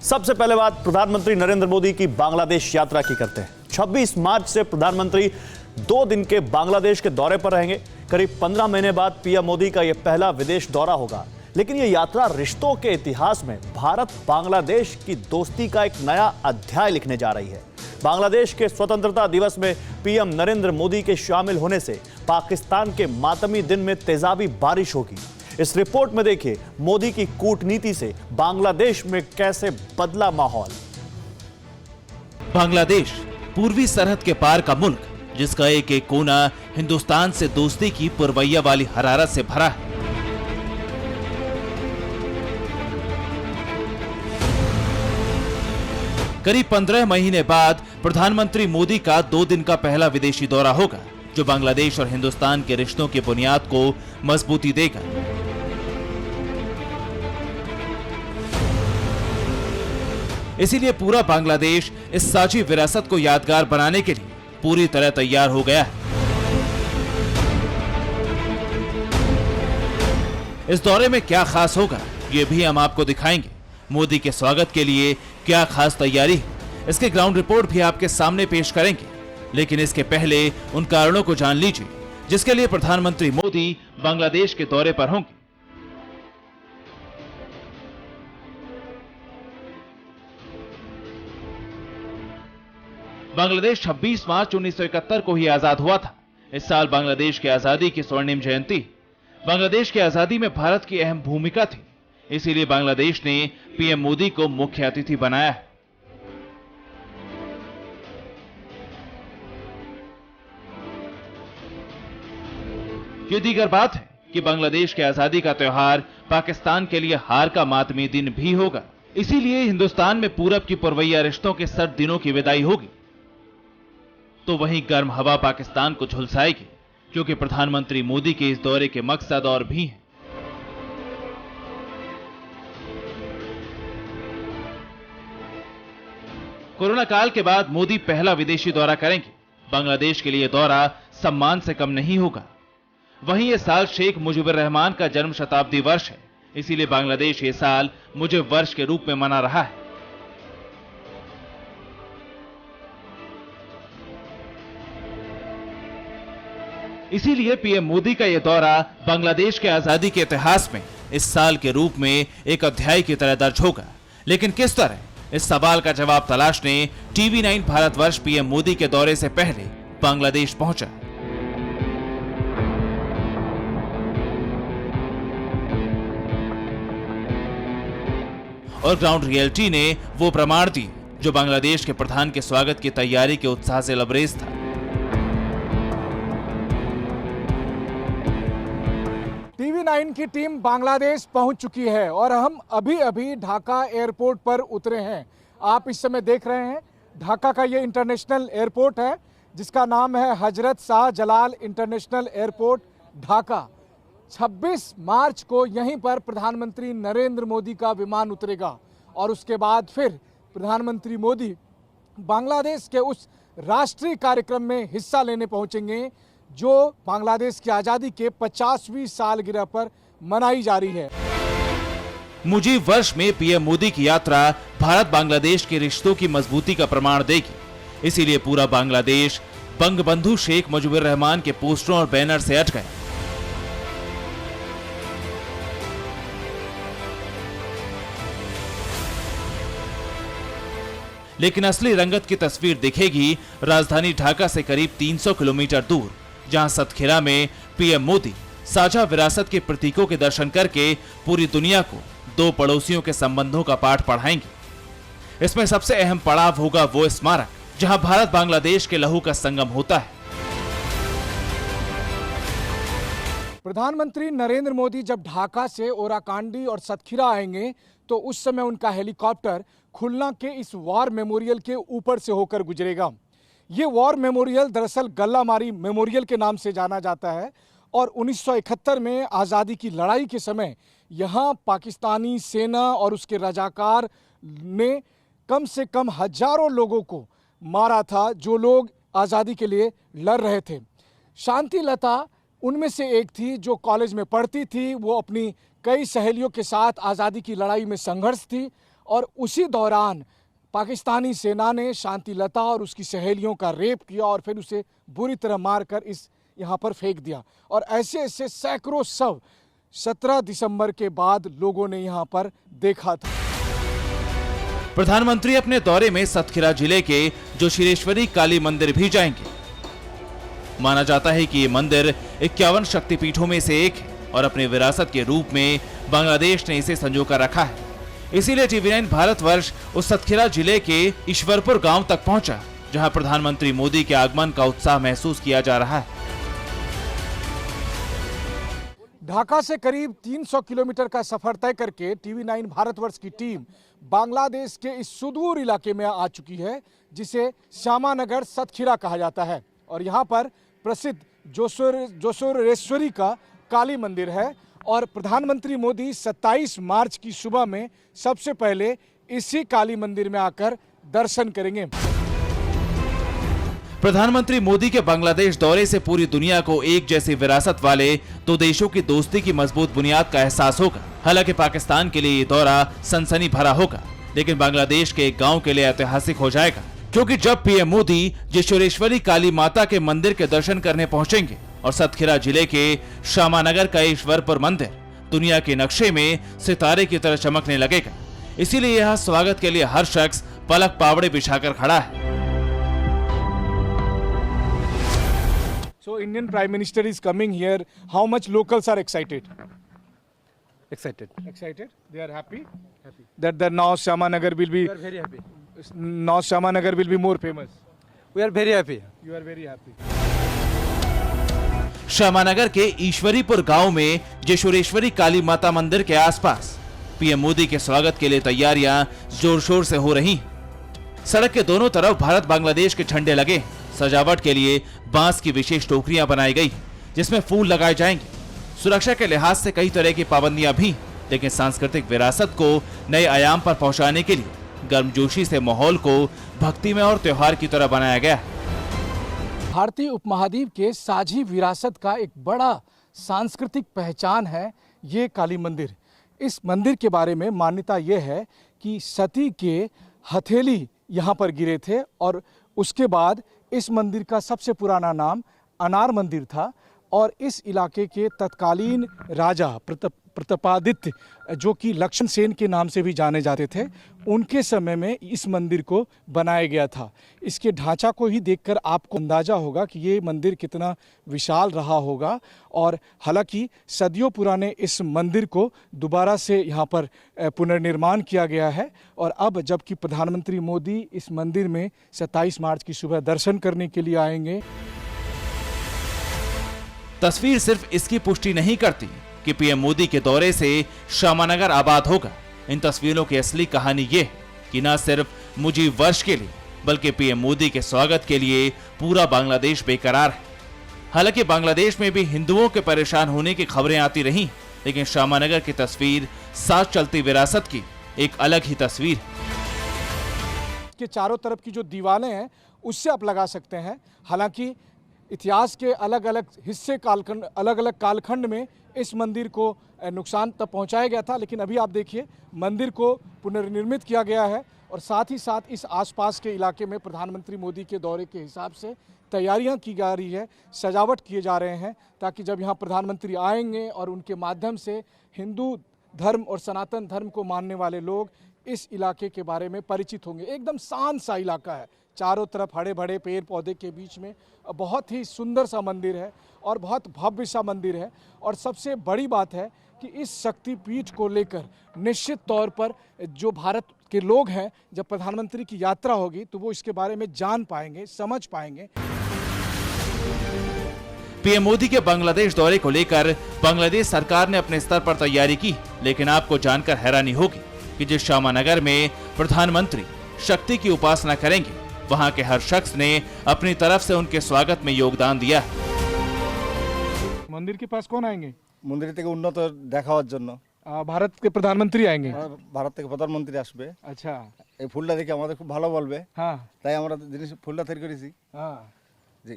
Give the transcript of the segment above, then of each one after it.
सबसे पहले बात प्रधानमंत्री नरेंद्र मोदी की बांग्लादेश यात्रा की करते हैं। 26 मार्च से प्रधानमंत्री 2 दिन के बांग्लादेश के दौरे पर रहेंगे। करीब 15 महीने बाद पीएम मोदी का यह पहला विदेश दौरा होगा। लेकिन यह यात्रा रिश्तों के इतिहास में भारत बांग्लादेश की दोस्ती का एक नया अध्याय लिखने जा रही है। बांग्लादेश के स्वतंत्रता दिवस में पीएम नरेंद्र मोदी के शामिल होने से पाकिस्तान के मातमी दिन में तेजाबी बारिश होगी। इस रिपोर्ट में देखिए मोदी की कूटनीति से बांग्लादेश में कैसे बदला माहौल। बांग्लादेश पूर्वी सरहद के पार का मुल्क, जिसका एक एक कोना हिंदुस्तान से दोस्ती की पुरवैया वाली हरारत से भरा है। करीब 15 महीने बाद प्रधानमंत्री मोदी का 2 दिन का पहला विदेशी दौरा होगा, जो बांग्लादेश और हिंदुस्तान के रिश्तों की बुनियाद को मजबूती देगा। इसीलिए पूरा बांग्लादेश इस साझी विरासत को यादगार बनाने के लिए पूरी तरह तैयार हो गया है। इस दौरे में क्या खास होगा, ये भी हम आपको दिखाएंगे। मोदी के स्वागत के लिए क्या खास तैयारी है, इसके ग्राउंड रिपोर्ट भी आपके सामने पेश करेंगे। लेकिन इसके पहले उन कारणों को जान लीजिए जिसके लिए प्रधानमंत्री मोदी बांग्लादेश के दौरे पर होंगे। बांग्लादेश 26 मार्च 1971 को ही आजाद हुआ था। इस साल बांग्लादेश की आजादी की स्वर्णिम जयंती। बांग्लादेश की आजादी में भारत की अहम भूमिका थी, इसीलिए बांग्लादेश ने पीएम मोदी को मुख्य अतिथि बनाया है। ये दीगर बात है कि बांग्लादेश की आजादी का त्योहार पाकिस्तान के लिए हार का मातमी दिन भी होगा। इसीलिए हिंदुस्तान में पूरब की पुरवैया रिश्तों के 60 दिनों की विदाई होगी, तो वहीं गर्म हवा पाकिस्तान को झुलसाएगी, जो कि प्रधानमंत्री मोदी के इस दौरे के मकसद और भी हैं। कोरोना काल के बाद मोदी पहला विदेशी दौरा करेंगे। बांग्लादेश के लिए दौरा सम्मान से कम नहीं होगा। वहीं यह साल शेख मुजीबुर रहमान का जन्म शताब्दी वर्ष है, इसीलिए बांग्लादेश ये साल मुजिब वर्ष के रूप में मना रहा है। इसीलिए पीएम मोदी का यह दौरा बांग्लादेश के आजादी के इतिहास में इस साल के रूप में एक अध्याय की तरह दर्ज होगा। लेकिन किस तरह, इस सवाल का जवाब तलाशने टीवी9 भारतवर्ष पीएम मोदी के दौरे से पहले बांग्लादेश पहुंचा। और ग्राउंड रियलिटी ने वो प्रमाण दिए जो बांग्लादेश के प्रधान के स्वागत की तैयारी के उत्साह से लबरेज था। टीवी9 की टीम बांग्लादेश पहुंच चुकी है और हम अभी ढाका एयरपोर्ट पर उतरे हैं। आप इस समय देख रहे हैं ढाका का ये इंटरनेशनल एयरपोर्ट है, जिसका नाम है हजरत शाह जलाल इंटरनेशनल एयरपोर्ट ढाका। 26 मार्च को यहीं पर प्रधानमंत्री नरेंद्र मोदी का विमान उतरेगा और उसके बाद फिर प्रधानमंत्री मोदी बांग्लादेश के उस राष्ट्रीय कार्यक्रम में हिस्सा लेने पहुंचेंगे जो बांग्लादेश की आजादी के 50वीं सालगिरह पर मनाई जा रही है। मुजीब वर्ष में पीएम मोदी की यात्रा भारत बांग्लादेश के रिश्तों की मजबूती का प्रमाण देगी। इसीलिए पूरा बांग्लादेश बंगबंधु शेख मुजीबुर रहमान के पोस्टरों और बैनर से अट गया। लेकिन असली रंगत की तस्वीर दिखेगी राजधानी ढाका से करीब 300 किलोमीटर दूर, जहां सतखीरा में पीएम मोदी साझा विरासत के प्रतीकों के दर्शन करके पूरी दुनिया को 2 पड़ोसियों के संबंधों का पाठ पढ़ाएंगे। इसमें सबसे अहम पड़ाव होगा वो स्मारक जहां भारत बांग्लादेश के लहू का संगम होता है। प्रधानमंत्री नरेंद्र मोदी जब ढाका से ओराकांडी और सतखीरा आएंगे तो उस समय उनका हेलीकॉप्टर खुलना के इस वॉर मेमोरियल के ऊपर से होकर गुजरेगा। ये वॉर मेमोरियल दरअसल गल्लामारी मेमोरियल के नाम से जाना जाता है और 1971 में आज़ादी की लड़ाई के समय यहाँ पाकिस्तानी सेना और उसके रजाकार ने कम से कम हजारों लोगों को मारा था जो लोग आज़ादी के लिए लड़ रहे थे। शांति लता उनमें से एक थी जो कॉलेज में पढ़ती थी। वो अपनी कई सहेलियों के साथ आज़ादी की लड़ाई में संघर्ष थी और उसी दौरान पाकिस्तानी सेना ने शांतिलता और उसकी सहेलियों का रेप किया और फिर उसे बुरी तरह मारकर इस यहाँ पर फेंक दिया। और ऐसे ऐसे सैकड़ों शव 17 दिसंबर के बाद लोगों ने यहाँ पर देखा था। प्रधानमंत्री अपने दौरे में सतखीरा जिले के जोशीरेश्वरी काली मंदिर भी जाएंगे। माना जाता है कि ये मंदिर 51 शक्तिपीठों में से एक है और अपने विरासत के रूप में बांग्लादेश ने इसे संजो कर रखा है। इसीलिए टीवी9 भारतवर्ष उस सतखीरा जिले के ईश्वरपुर गांव तक पहुंचा, जहां प्रधानमंत्री मोदी के आगमन का उत्साह महसूस किया जा रहा है। ढाका से करीब 300 किलोमीटर का सफर तय करके टीवी9 भारतवर्ष की टीम बांग्लादेश के इस सुदूर इलाके में आ चुकी है, जिसे श्यामानगर सतखीरा कहा जाता है। और यहाँ पर प्रसिद्ध जोशोरेश्वरी का काली मंदिर है और प्रधानमंत्री मोदी 27 मार्च की सुबह में सबसे पहले इसी काली मंदिर में आकर दर्शन करेंगे। प्रधानमंत्री मोदी के बांग्लादेश दौरे से पूरी दुनिया को एक जैसी विरासत वाले दो देशों की दोस्ती की मजबूत बुनियाद का एहसास होगा। हालांकि पाकिस्तान के लिए ये दौरा सनसनी भरा होगा, लेकिन बांग्लादेश के एक गांव के लिए ऐतिहासिक हो जाएगा, क्योंकि जब पीएम मोदी जोशोरेश्वरी काली माता के मंदिर के दर्शन करने पहुंचेंगे और सतखीरा जिले के श्यामानगर का ईश्वरपुर मंदिर दुनिया के नक्शे में सितारे की तरह चमकने लगेगा। इसीलिए यह स्वागत के लिए हर शख्स पलक पावड़े बिछाकर खड़ा है। So Indian Prime Minister is coming here. How much locals are excited? Excited. Excited? They are happy? Happy. That now Shyamanagar will be. We are very happy. Now Shyamanagar will be more famous. We are very happy. You are very happy. श्यामानगर के ईश्वरीपुर गांव में जोशोरेश्वरी काली माता मंदिर के आसपास PM Modi के स्वागत के लिए तैयारियां जोर शोर से हो रही हैं। सड़क के दोनों तरफ भारत बांग्लादेश के झंडे लगे। सजावट के लिए बांस की विशेष टोकरियां बनाई गई, जिसमें फूल लगाए जाएंगे। सुरक्षा के लिहाज से कई तरह की पाबंदियां भी, लेकिन सांस्कृतिक विरासत को नए आयाम पर पहुंचाने के लिए गर्मजोशी से माहौल को भक्तिमय और त्योहार की तरह बनाया गया। भारतीय उपमहाद्वीप के साझी विरासत का एक बड़ा सांस्कृतिक पहचान है ये काली मंदिर। इस मंदिर के बारे में मान्यता ये है कि सती के हथेली यहाँ पर गिरे थे और उसके बाद इस मंदिर का सबसे पुराना नाम अनार मंदिर था और इस इलाके के तत्कालीन राजा प्रतापादित्य, जो कि लक्ष्मण सेन के नाम से भी जाने जाते थे, उनके समय में इस मंदिर को बनाया गया था। इसके ढांचा को ही देखकर आपको अंदाजा होगा कि ये मंदिर कितना विशाल रहा होगा। और हालांकि सदियों पुराने इस मंदिर को दोबारा से यहाँ पर पुनर्निर्माण किया गया है और अब जबकि प्रधानमंत्री मोदी इस मंदिर में 27 मार्च की सुबह दर्शन करने के लिए आएंगे। तस्वीर सिर्फ इसकी पुष्टि नहीं करती कि पीएम मोदी के दौरे से श्यामानगर आबाद होगा। इन तस्वीरों की असली कहानी ये है कि न सिर्फ मुजीब वर्ष के लिए बल्कि पीएम मोदी के स्वागत के लिए पूरा बांग्लादेश बेकरार है। हालांकि बांग्लादेश में भी हिंदुओं के परेशान होने की खबरें आती रहीं, लेकिन श्यामानगर की तस्वीर साथ चलती विरासत की एक अलग ही तस्वीर है। के चारों तरफ की जो दीवारें हैं उससे आप लगा सकते हैं। हालांकि इतिहास के अलग अलग हिस्से कालखंड, अलग अलग कालखंड में इस मंदिर को नुकसान तब पहुंचाया गया था, लेकिन अभी आप देखिए मंदिर को पुनर्निर्मित किया गया है और साथ ही साथ इस आसपास के इलाके में प्रधानमंत्री मोदी के दौरे के हिसाब से तैयारियां की जा रही है, सजावट किए जा रहे हैं, ताकि जब यहाँ प्रधानमंत्री आएंगे और उनके माध्यम से हिंदू धर्म और सनातन धर्म को मानने वाले लोग इस इलाके के बारे में परिचित होंगे। एकदम शांत सा इलाका है, चारों तरफ हरे भरे पेड़ पौधे के बीच में बहुत ही सुंदर सा मंदिर है और बहुत भव्य सा मंदिर है। और सबसे बड़ी बात है कि इस शक्तिपीठ को लेकर निश्चित तौर पर जो भारत के लोग हैं, जब प्रधानमंत्री की यात्रा होगी तो वो इसके बारे में जान पाएंगे, समझ पाएंगे। पीएम मोदी के बांग्लादेश दौरे को लेकर बांग्लादेश सरकार ने अपने स्तर पर तैयारी की, लेकिन आपको जानकर हैरानी होगी कि जिस श्यामानगर में प्रधानमंत्री शक्ति की उपासना करेंगे, वहां के हर शख्स ने अपनी तरफ से उनके स्वागत में योगदान दिया। मंदिर के पास कौन आएंगे? মন্দির থেকে উন্নত দেখাবার জন্য भारत के प्रधानमंत्री आएंगे। ভারত থেকে প্রধানমন্ত্রী আসবে। अच्छा, এই ফুলটা দেখে আমাদের খুব ভালো বলবে। हाँ তাই আমরা জিনিস ফুলটা তৈরি করেছি। हाँ, জি।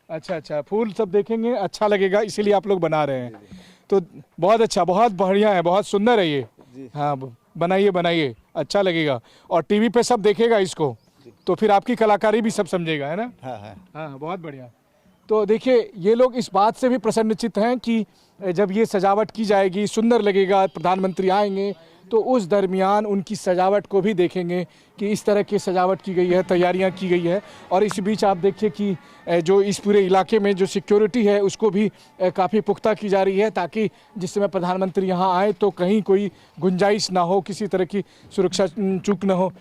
अच्छा अच्छा, फूल सब देखेंगे, अच्छा लगेगा, इसीलिए आप लोग बना रहे हैं। तो बहुत अच्छा, बहुत बढ़िया है, बहुत सुंदर है ये। हाँ, बनाइए बनाइए, अच्छा लगेगा। और टीवी पे सब देखेगा इसको, तो फिर आपकी कलाकारी भी सब समझेगा, है ना? हाँ हाँ। हाँ, बहुत बढ़िया। तो देखिए, ये लोग इस बात से भी प्रसन्नचित्त हैं कि जब ये सजावट की जाएगी, सुंदर लगेगा, प्रधानमंत्री आएंगे तो उस दरमियान उनकी सजावट को भी देखेंगे कि इस तरह की सजावट की गई है, तैयारियां की गई है। और इस बीच आप देखिए कि जो इस पूरे इलाके में जो सिक्योरिटी है उसको भी काफ़ी पुख्ता की जा रही है, ताकि जिस समय प्रधानमंत्री यहाँ आए तो कहीं कोई गुंजाइश ना हो, किसी तरह की सुरक्षा चूक ना हो।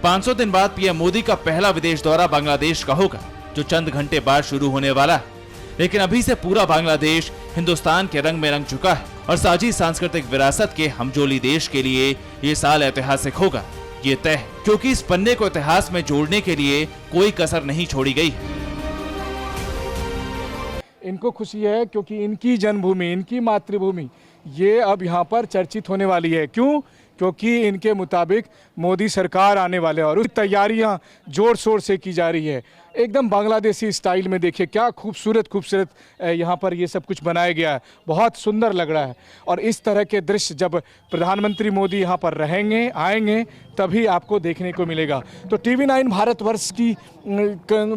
500 दिन बाद पीएम मोदी का पहला विदेश दौरा बांग्लादेश का होगा, जो चंद घंटे बाद शुरू होने वाला है। लेकिन अभी से पूरा बांग्लादेश हिंदुस्तान के रंग में रंग चुका है और साझी सांस्कृतिक विरासत के हमजोली देश के लिए ये साल ऐतिहासिक होगा, ये तय है, क्योंकि इस पन्ने को इतिहास में जोड़ने के लिए कोई कसर नहीं छोड़ी गई। इनको खुशी है क्योंकि इनकी जन्मभूमि, इनकी मातृभूमि ये अब यहाँ पर चर्चित होने वाली है। क्यों? क्योंकि इनके मुताबिक मोदी सरकार आने वाले हैं और उसकी तैयारियां जोर शोर से की जा रही है। एकदम बांग्लादेशी स्टाइल में देखिए क्या खूबसूरत खूबसूरत यहाँ पर ये सब कुछ बनाया गया है, बहुत सुंदर लग रहा है। और इस तरह के दृश्य जब प्रधानमंत्री मोदी यहाँ पर रहेंगे, आएंगे, तभी आपको देखने को मिलेगा। तो TV9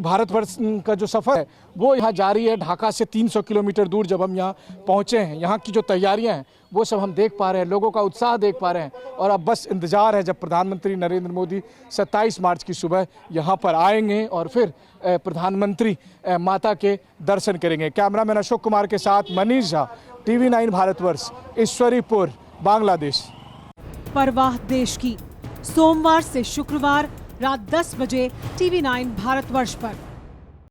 भारतवर्ष का जो सफ़र है वो यहाँ जारी है। ढाका से 300 किलोमीटर दूर जब हम यहाँ पहुँचे हैं, यहाँ की जो तैयारियाँ हैं वो सब हम देख पा रहे हैं, लोगों का उत्साह देख पा रहे हैं। और अब बस इंतज़ार है जब प्रधानमंत्री नरेंद्र मोदी 27 मार्च की सुबह यहाँ पर आएंगे और फिर प्रधानमंत्री माता के दर्शन करेंगे। कैमरामैन अशोक कुमार के साथ मनीष झा, TV9 भारतवर्ष, ईश्वरीपुर, बांग्लादेश। परवाह देश की, सोमवार से शुक्रवार रात 10 बजे TV9 भारतवर्ष पर।